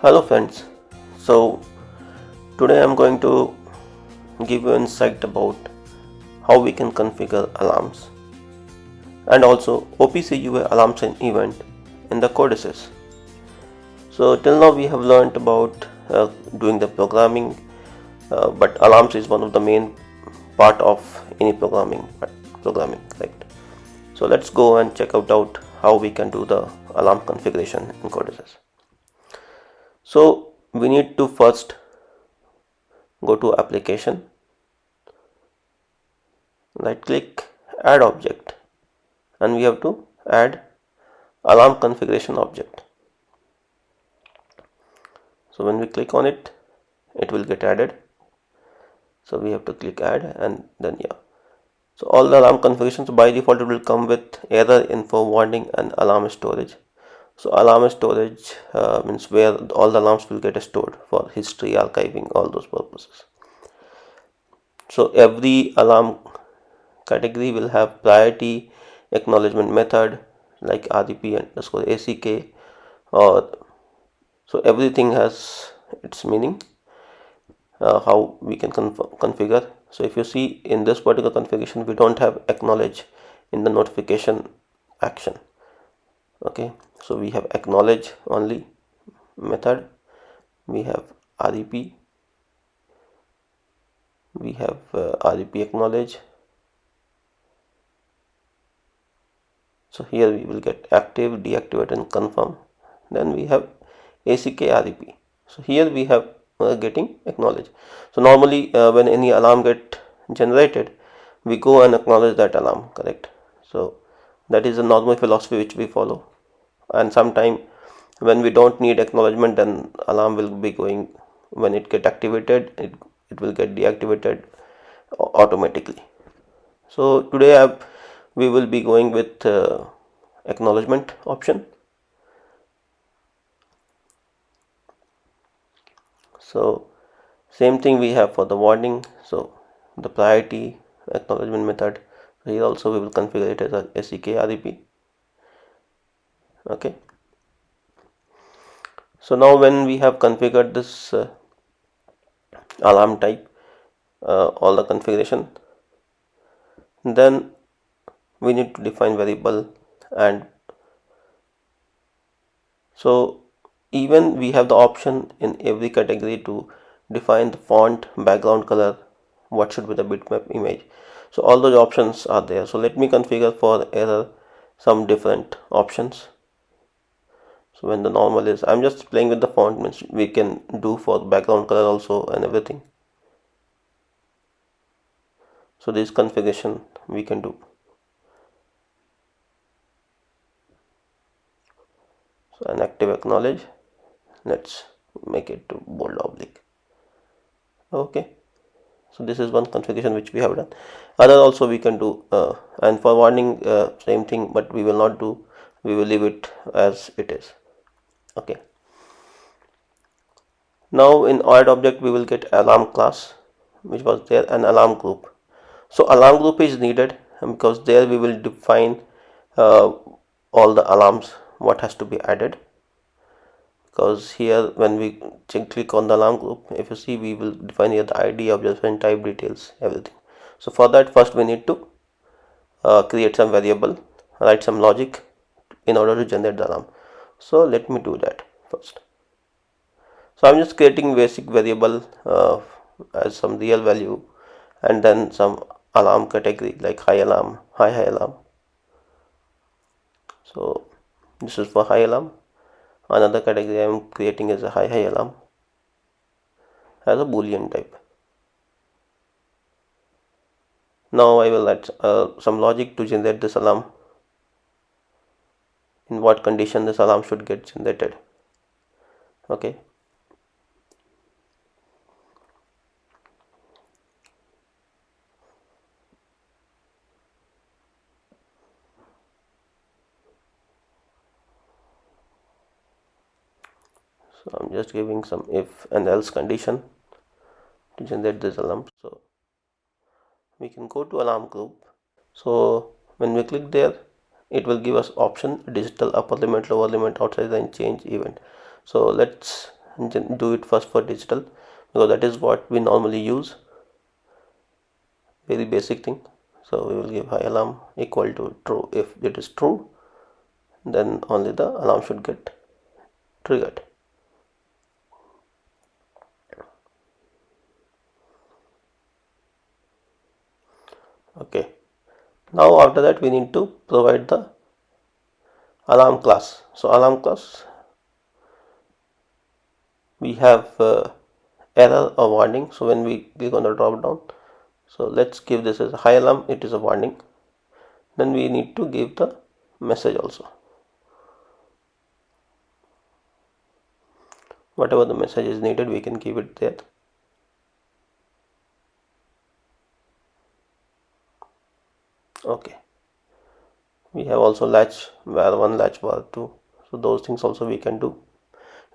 Hello friends. So today I'm going to give you insight about how we can configure alarms and also OPC UA alarms and event in the CoDeSys. So till now we have learned about doing the programming, but alarms is one of the main part of any programming, right? So let's go and check out how we can do the alarm configuration in CoDeSys. So we need to first go to application, right click, add object, and we have to add alarm configuration object. So when we click on it, it will get added. So we have to click add, and then so all the alarm configurations by default it will come with error info warning and alarm storage. So alarm storage means where all the alarms will get stored for history, archiving, all those purposes. So every alarm category will have priority acknowledgement method like RDP underscore ACK, or so everything has its meaning, how we can configure. So if you see in this particular configuration, we don't have acknowledge in the notification action. Okay, so we have acknowledge only method, we have REP, we have REP acknowledge. So here we will get active, deactivate and confirm. Then we have ACK REP. So here we have getting acknowledge. So normally when any alarm get generated, we go and acknowledge that alarm, correct? So that is a normal philosophy which we follow. And sometime when we don't need acknowledgement, then alarm will be going, when it get activated, it will get deactivated automatically. So today we will be going with acknowledgement option. So same thing we have for the warning. So the priority acknowledgement method, here also we will configure it as a ACK REP. Okay, so now when we have configured this alarm type, all the configuration, then we need to define variable. And so even we have the option in every category to define the font, background color, what should be the bitmap image. So all those options are there. So let me configure for error some different options. So when the normal is, I'm just playing with the font, means we can do for background color also and everything. So this configuration we can do. So an active acknowledge, let's make it to bold oblique. Okay, so this is one configuration which we have done. Other also we can do, and for warning same thing, but we will not do, we will leave it as it is. Okay, now in add object we will get alarm class, which was there, an alarm group. So alarm group is needed because there we will define all the alarms what has to be added. Because here when we click on the alarm group, if you see, we will define here the ID, observation type, details, everything. So for that, first we need to create some variable, write some logic in order to generate the alarm. So let me do that first. So I'm just creating basic variable as some real value, and then some alarm category like high alarm, high alarm. So this is for high alarm. Another category I am creating is a high alarm as a boolean type. Now I will add some logic to generate this alarm, in what condition this alarm should get generated. Okay, so I'm just giving some if and else condition to generate this alarm. So we can go to alarm group. So when we click there, it will give us option digital upper limit, lower limit, outside and change event. So let's and do it first for digital, because that is what we normally use, very basic thing. So we will give high alarm equal to true. If it is true, then only the alarm should get triggered. Okay, now after that we need to provide the alarm class. So alarm class, we have error or warning. So when we click on the drop down, so let's give this as a high alarm, it is a warning. Then we need to give the message also, whatever the message is needed we can keep it there. Okay, we have also latch var 1, latch var 2, so those things also we can do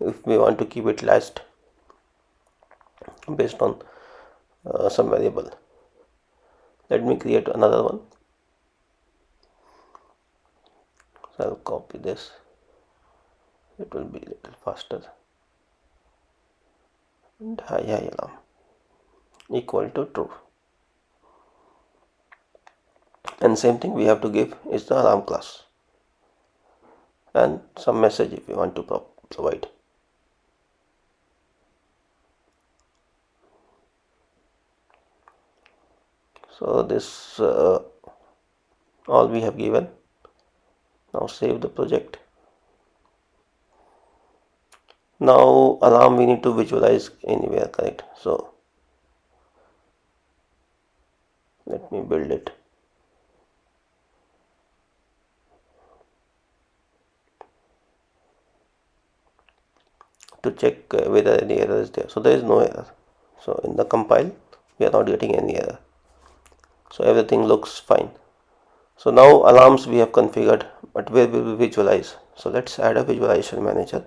if we want to keep it latched based on some variable. Let me create another one. So I'll copy this, it will be a little faster. And high alarm equal to true, and same thing we have to give is the alarm class and some message if we want to provide. So this all we have given. Now save the project. Now alarm we need to visualize anywhere, correct? So let me build it. To check whether any error is there. So there is no error. So in the compile we are not getting any error. So everything looks fine. So now alarms we have configured, but where will we visualize? So let's add a visualization manager.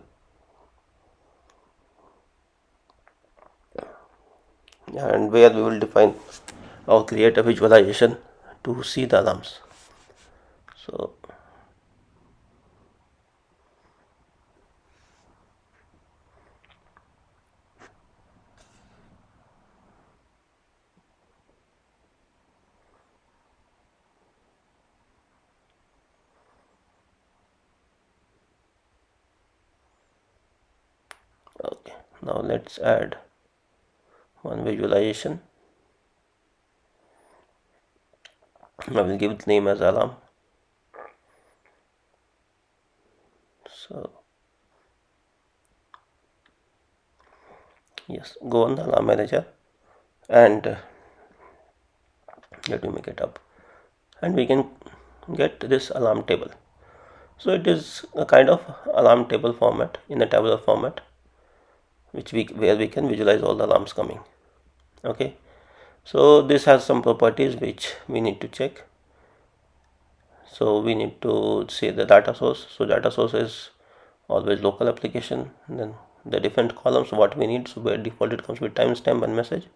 And where we will define or create a visualization to see the alarms. So okay, now let's add one visualization. I will give the name as alarm. So yes, go on the alarm manager and let me make it up, and we can get this alarm table. So it is a kind of alarm table format in a tabular format, where we can visualize all the alarms coming. Okay, so this has some properties which we need to check. So we need to say the data source. So data source is always local application. And then the different columns what we need. So by default it comes with timestamp and message,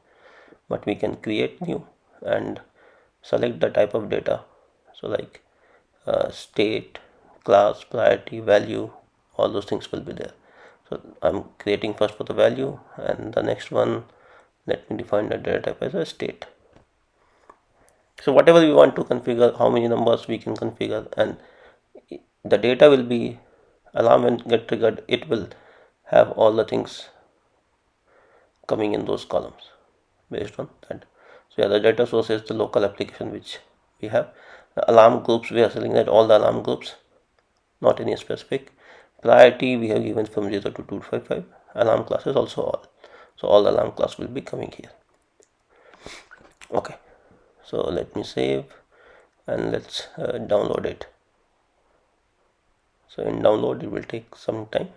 but we can create new and select the type of data. So like state, class, priority, value, all those things will be there. So I'm creating first for the value, and the next one, let me define the data type as a state. So whatever we want to configure, how many numbers we can configure, and the data will be alarm and get triggered, it will have all the things coming in those columns based on that. So yeah, the data source is the local application which we have. The alarm groups, we are selling that all the alarm groups, not any specific. Priority we have given from 0 to 255. Alarm classes also all. So all the alarm class will be coming here. Okay, so let me save and let's download it. So in download it will take some time.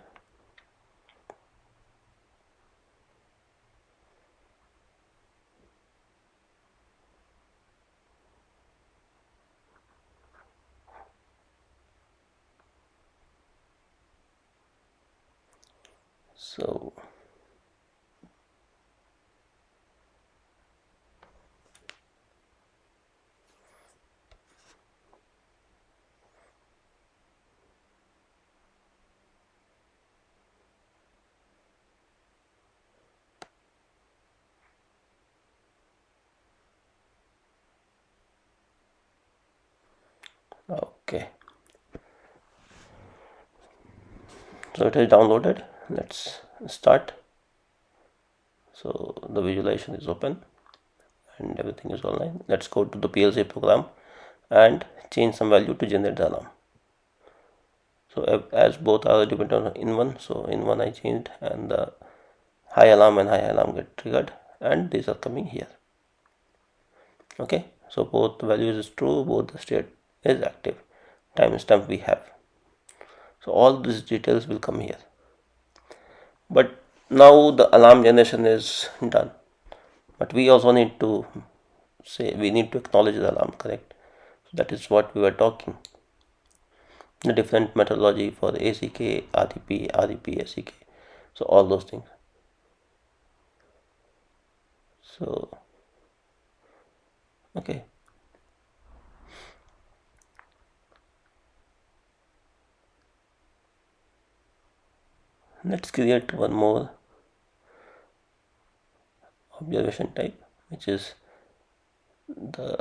So Okay, so it is downloaded. Let's start. So the visualization is open and everything is online. Let's go to the PLC program and change some value to generate the alarm. So as both are dependent on in one, so in one I changed, and the high alarm and high alarm get triggered, and these are coming here. Okay, so both values is true, both the state is active, timestamp we have. So all these details will come here. But now the alarm generation is done. But we also need to say, we need to acknowledge the alarm, correct? So that is what we were talking. The different methodology for the ACK, RDP, RDP, ACK. So all those things. So, okay. Let's create one more observation type, which is the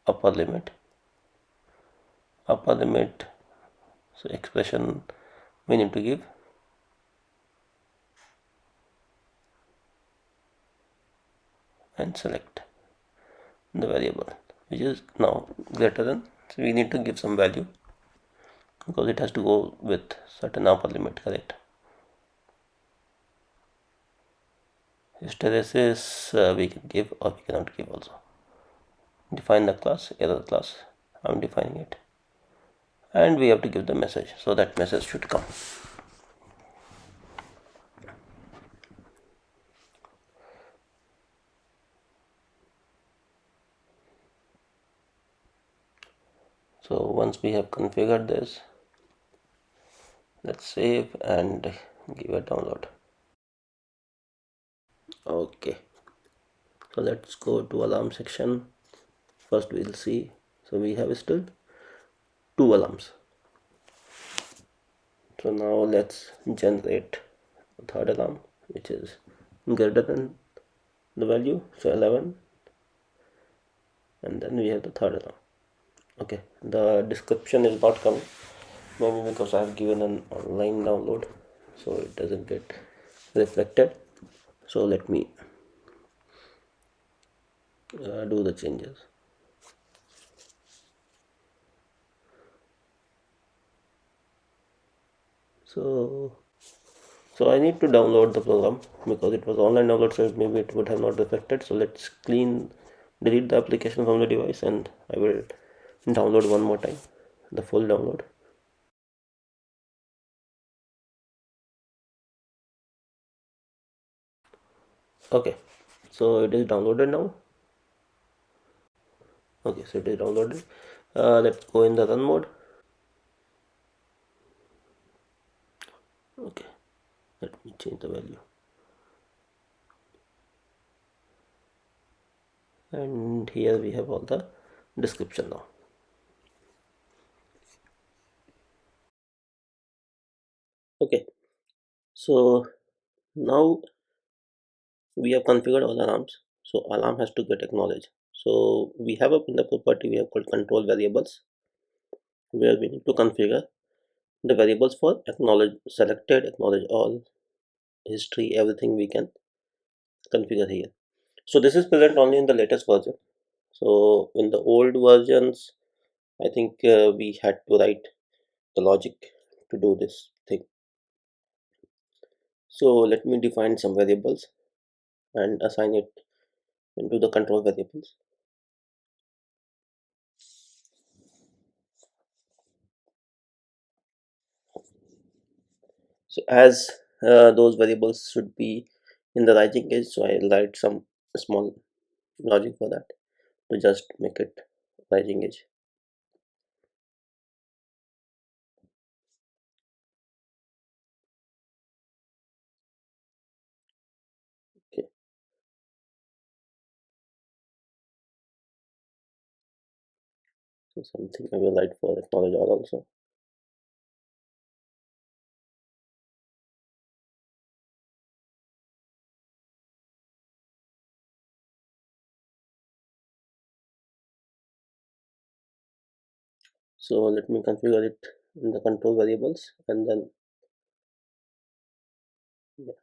upper limit. Upper limit, so expression we need to give, and select the variable which is now greater than, so we need to give some value because it has to go with certain upper limit, correct? Hysteresis we can give or we cannot give also. Define the class, error class, I'm defining it, and we have to give the message, so that message should come. So once we have configured this, let's save and give a download. Okay, so let's go to alarm section. First we'll see, so we have still two alarms. So now let's generate a third alarm which is greater than the value, so 11, and then we have the third alarm. Okay, the description is not coming, maybe because I have given an online download, so it doesn't get reflected. So let me do the changes. So I need to download the program because it was online download, so maybe it would have not reflected. So let's delete the application from the device, and I will download one more time, the full download. Okay, so it is downloaded now. Okay, so it is downloaded. Let's go in the run mode. Okay, let me change the value, and here we have all the description now. Okay, so now we have configured all alarms, so alarm has to get acknowledged. So we have up in the property we have called control variables, where we need to configure the variables for acknowledge selected, acknowledge all, history, everything we can configure here. So this is present only in the latest version. So in the old versions, I think we had to write the logic to do this thing. So let me define some variables and assign it into the control variables. So as those variables should be in the rising edge, so I'll write some small logic for that to just make it rising edge. Okay, so something I will write for acknowledge all also. So let me configure it in the control variables, and then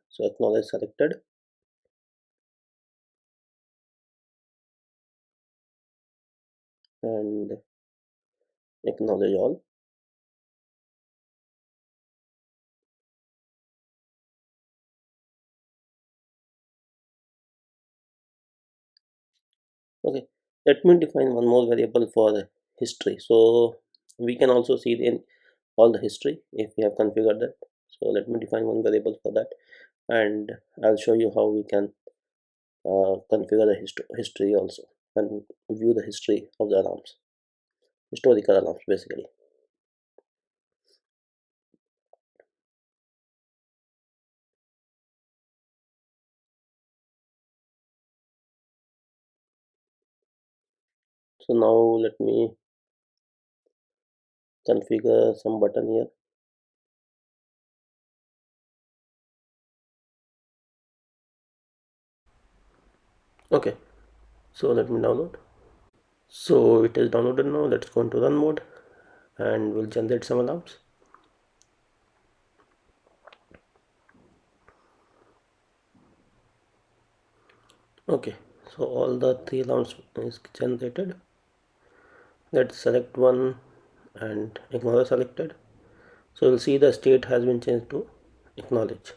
so acknowledge selected, and acknowledge all. Okay, let me define one more variable for the history, so we can also see it in all the history if we have configured that. So let me define one variable for that, and I'll show you how we can configure the history also, and view the history of the alarms, historical alarms basically. So now let me configure some button here. Okay, so let me download. So it is downloaded now. Let's go into run mode, and we'll generate some alarms. Okay, so all the three alarms is generated. Let's select one and acknowledge selected. So you'll see the state has been changed to acknowledge,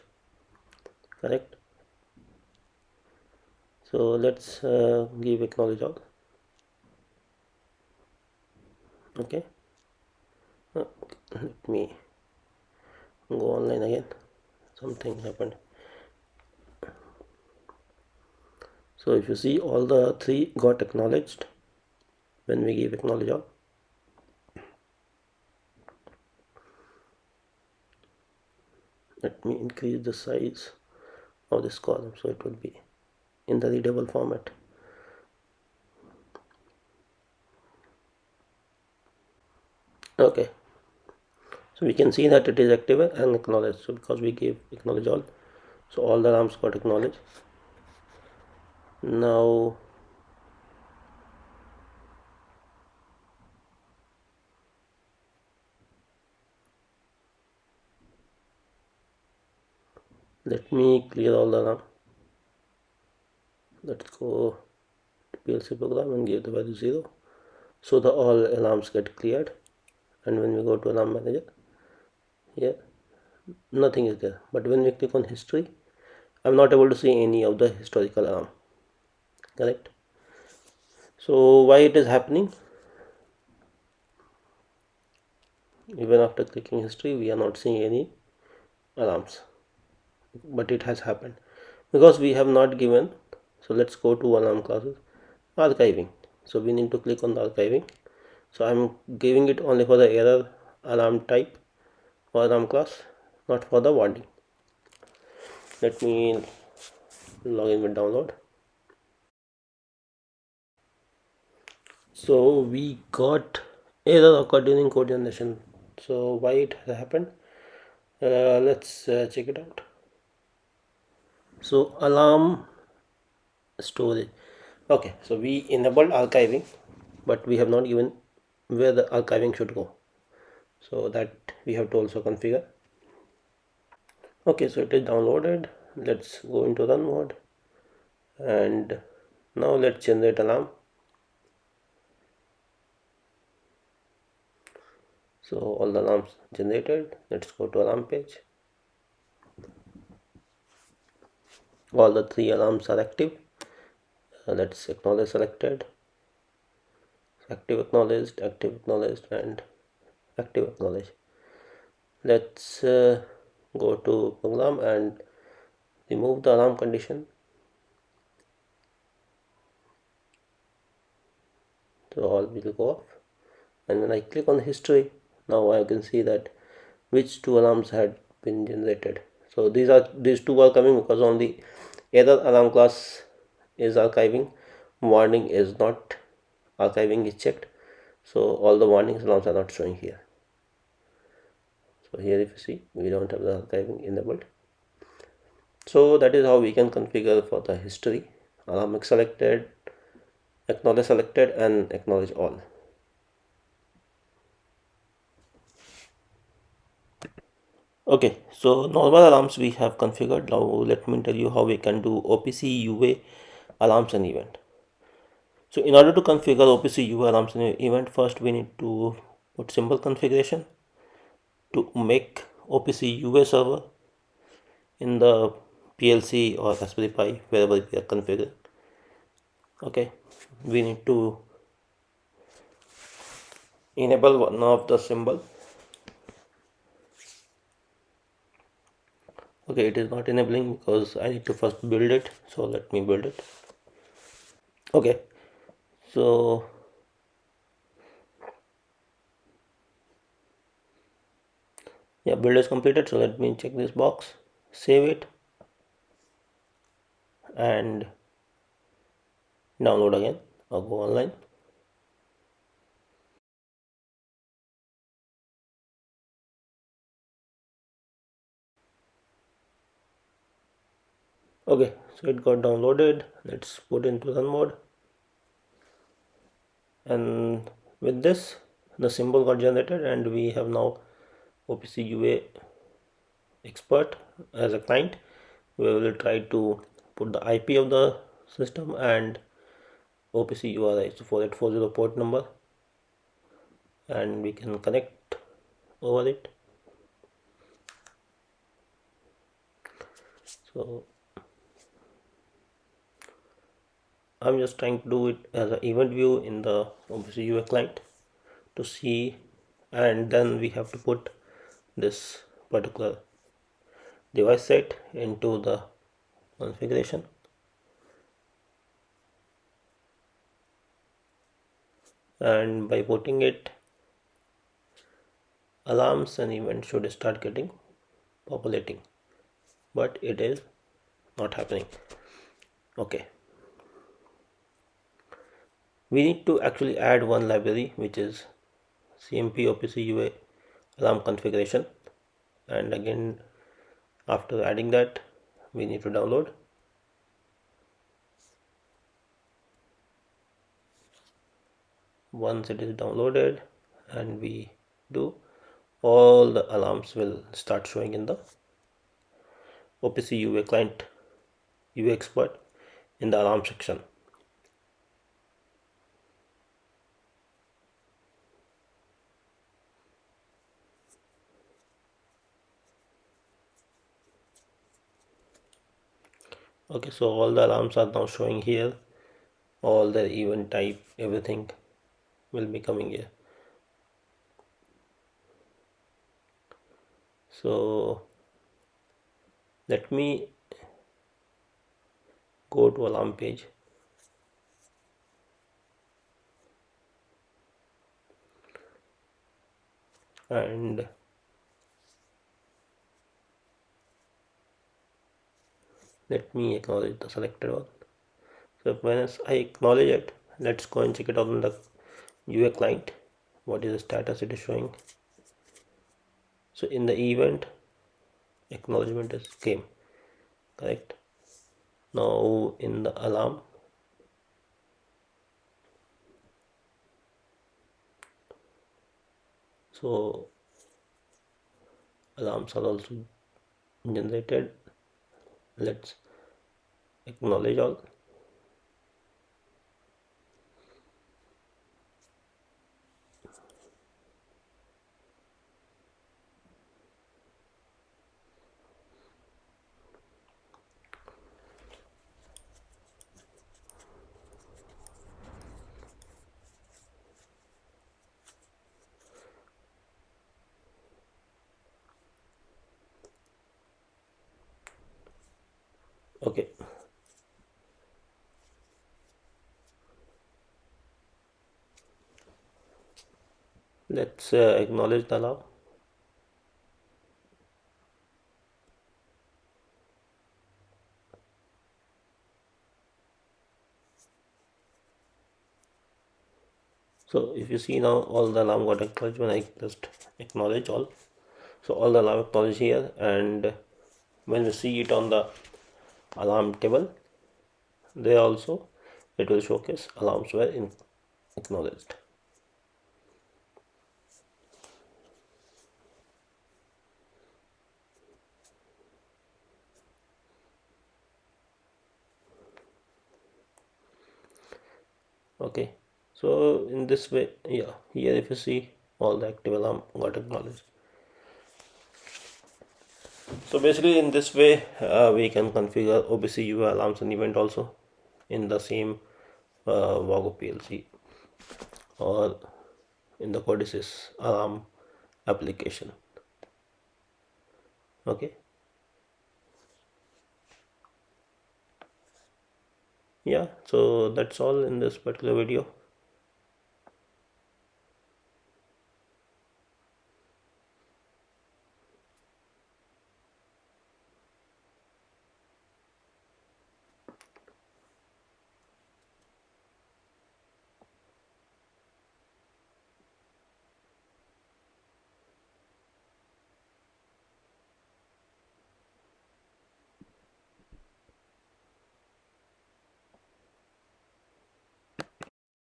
correct? So let's give acknowledge all. Okay, let me go online again. Something happened. So if you see, all the three got acknowledged when we give acknowledge all. Let me increase the size of this column so it will be in the readable format. Okay, so we can see that it is active and acknowledged. So because we gave acknowledge all, so all the alarms got acknowledged. Now let me clear all the alarm. Let's go to PLC program and give the value 0. So the all alarms get cleared, and when we go to alarm manager, here nothing is there. But when we click on history, I'm not able to see any of the historical alarm, correct? So why it is happening? Even after clicking history, we are not seeing any alarms, but it has happened because we have not given. So let's go to alarm classes, archiving. So we need to click on the archiving. So I'm giving it only for the error alarm type or alarm class, not for the warning. Let me log in with download. So we got error occurred during code generation. So why it has happened? Let's check it out. So alarm storage. Okay, so we enabled archiving, but we have not given where the archiving should go. So that we have to also configure. Okay, so it is downloaded. Let's go into run mode, and now let's generate alarm. So all the alarms generated. Let's go to alarm page. All the three alarms are active. Let's acknowledge selected, active acknowledged, and active acknowledged. Let's go to program and remove the alarm condition. So all will go off, and when I click on history, now I can see that which two alarms had been generated. So these two are coming because only error alarm class is archiving, warning is not archiving is checked, so all the warnings alarms are not showing here. So here if you see, we don't have the archiving enabled. So that is how we can configure for the history, alarm selected, acknowledge selected, and acknowledge all. Okay, so normal alarms we have configured. Now let me tell you how we can do OPC UA alarms and event. So in order to configure OPC UA alarms and event, first we need to put simple configuration to make OPC UA server in the PLC or Raspberry Pi wherever we are configured. Okay, we need to enable one of the symbol. Okay, it is not enabling because I need to first build it, so let me build it. Okay, so yeah, build is completed, so let me check this box, save it and download again or go online. Okay, so it got downloaded. Let's put into run mode, and with this the symbol got generated and we have now OPC UA expert as a client. We will try to put the IP of the system and OPC URI, so 4840 port number, and we can connect over it. So I'm just trying to do it as an event view in the OPC UA client to see, and then we have to put this particular device set into the configuration, and by putting it, alarms and events should start getting populating, but it is not happening. Okay, we need to actually add one library which is CMP OPC UA alarm configuration, and again after adding that we need to download. Once it is downloaded and we do, all the alarms will start showing in the OPC UA client UA expert in the alarm section. Okay, so all the alarms are now showing here, all the event type, everything will be coming here. So let me go to alarm page, and let me acknowledge the selected one. So when I acknowledge it, let's go and check it out on the UA client. What is the status it is showing? So in the event, acknowledgement is came, correct? Now in the alarm, so alarms are also generated. Let's acknowledge all. Okay, let's acknowledge the alarm. So if you see now, all the alarm got acknowledged when I just acknowledge all. So all the alarm acknowledged here, and when we see it on the alarm table, there also it will showcase alarms were acknowledged. Okay, so in this way, yeah, here if you see, all the active alarm got acknowledged. So basically in this way we can configure OPC UA alarms and event also in the same Vago PLC or in the CoDeSys alarm application. Okay, yeah, so that's all in this particular video.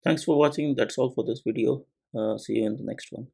Thanks for watching. That's all for this video. See you in the next one.